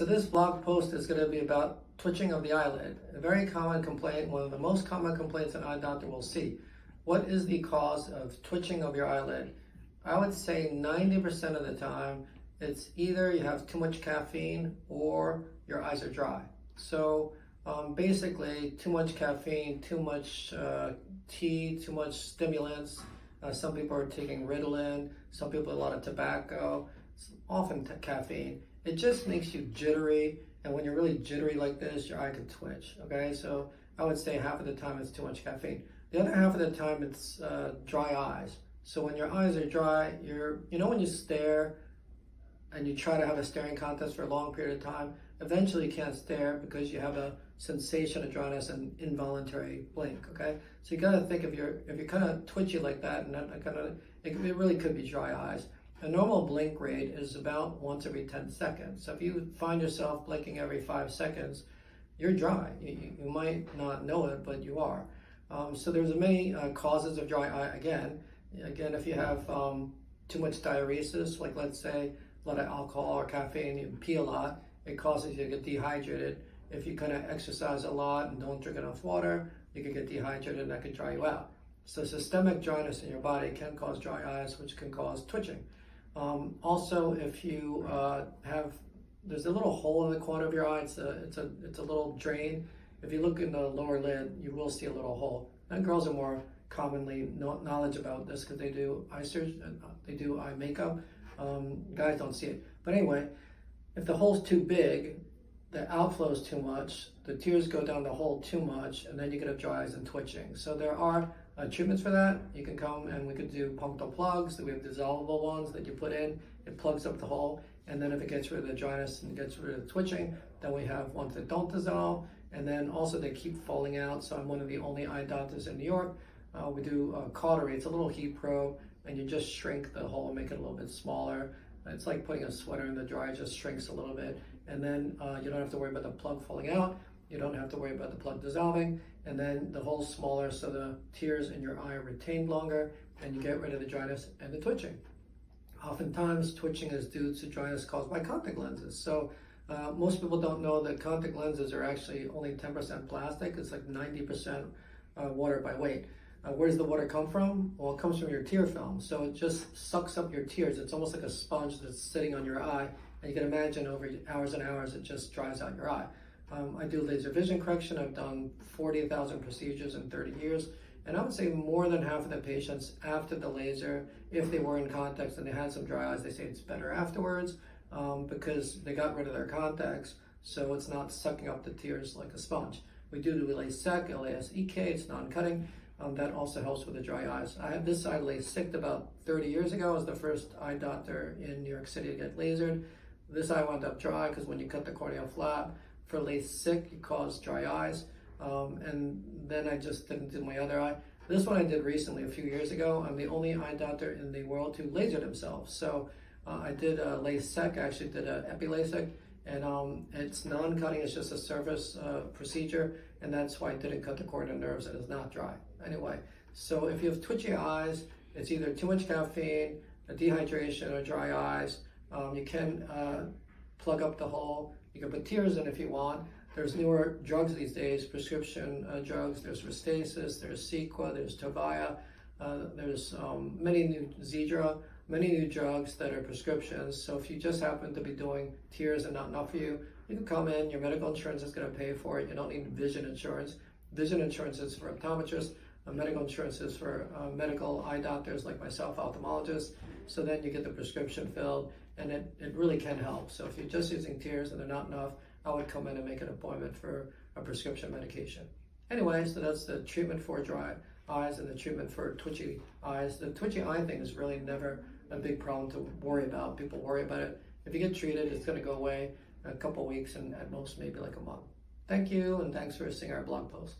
So this blog post is going to be about twitching of the eyelid. A very common complaint, one of the most common complaints an eye doctor will see. What is the cause of twitching of your eyelid? I would say 90% of the time, it's either you have too much caffeine or your eyes are dry. So basically, too much caffeine, too much tea, too much stimulants. Some people are taking Ritalin, some people a lot of tobacco, often caffeine. It just makes you jittery, and when you're really jittery like this, your eye could twitch, okay? So I would say half of the time it's too much caffeine. The other half of the time it's dry eyes. So when your eyes are dry, you know when you stare and you try to have a staring contest for a long period of time, eventually you can't stare because you have a sensation of dryness and involuntary blink, okay? So you gotta think if you're kind of twitchy like that, and it really could be dry eyes. A normal blink rate is about once every 10 seconds. So if you find yourself blinking every 5 seconds, you're dry. You might not know it, but you are. So there's many causes of dry eye. Again, if you have too much diuresis, like let's say a lot of alcohol or caffeine, you pee a lot, it causes you to get dehydrated. If you kind of exercise a lot and don't drink enough water, you can get dehydrated and that could dry you out. So systemic dryness in your body can cause dry eyes, which can cause twitching. Also, if you there's a little hole in the corner of your eye, it's a little drain. If you look in the lower lid, you will see a little hole. And girls are more commonly knowledge about this because they do eye surgery, they do eye makeup. Guys don't see it. But anyway, if the hole's too big, the outflow is too much, the tears go down the hole too much, and then you get dry eyes and twitching. So there are treatments for that. You can come and we could do punctal plugs. We have dissolvable ones that you put in. It plugs up the hole, and then if it gets rid of the dryness and gets rid of the twitching, then we have ones that don't dissolve, and then also they keep falling out. So I'm one of the only eye doctors in New York. We do cautery. It's a little heat probe, and you just shrink the hole and make it a little bit smaller. It's like putting a sweater in the dryer, just shrinks a little bit, and then you don't have to worry about the plug falling out. You don't have to worry about the plug dissolving, and then the hole's smaller, so the tears in your eye are retained longer, and you get rid of the dryness and the twitching. Oftentimes, twitching is due to dryness caused by contact lenses. So most people don't know that contact lenses are actually only 10% plastic. It's like 90% water by weight. Where does the water come from? Well, it comes from your tear film. So it just sucks up your tears. It's almost like a sponge that's sitting on your eye. And you can imagine over hours and hours, it just dries out your eye. I do laser vision correction. I've done 40,000 procedures in 30 years. And I would say more than half of the patients after the laser, if they were in contacts and they had some dry eyes, they say it's better afterwards because they got rid of their contacts. So it's not sucking up the tears like a sponge. We do LASEK, LASEK, it's non-cutting. That also helps with the dry eyes. I had this eye LASIK'd about 30 years ago. I was the first eye doctor in New York City to get lasered. This eye wound up dry because when you cut the corneal flap for LASIK, it caused dry eyes. And then I just didn't do my other eye. This one I did recently, a few years ago. I'm the only eye doctor in the world who lasered himself. So I did a LASEK, I actually did an epi-LASIK, and it's non-cutting, it's just a surface procedure, and that's why I didn't cut the corneal nerves and it's not dry. Anyway, so if you have twitchy eyes, it's either too much caffeine, a dehydration, or dry eyes. You can plug up the hole. You can put tears in if you want. There's newer drugs these days, prescription drugs. There's Restasis, there's Cequa, there's Tavaya, there's many new Zedra, many new drugs that are prescriptions. So if you just happen to be doing tears and not enough for you, you can come in, your medical insurance is going to pay for it. You don't need vision insurance. Vision insurance is for optometrists. Medical insurance is for medical eye doctors like myself, ophthalmologists. So then you get the prescription filled, and it really can help. So if you're just using tears and they're not enough, I would come in and make an appointment for a prescription medication. Anyway, so that's the treatment for dry eyes and the treatment for twitchy eyes. The twitchy eye thing is really never a big problem to worry about. People worry about it. If you get treated, it's going to go away in a couple weeks and at most maybe like a month. Thank you, and thanks for seeing our blog post.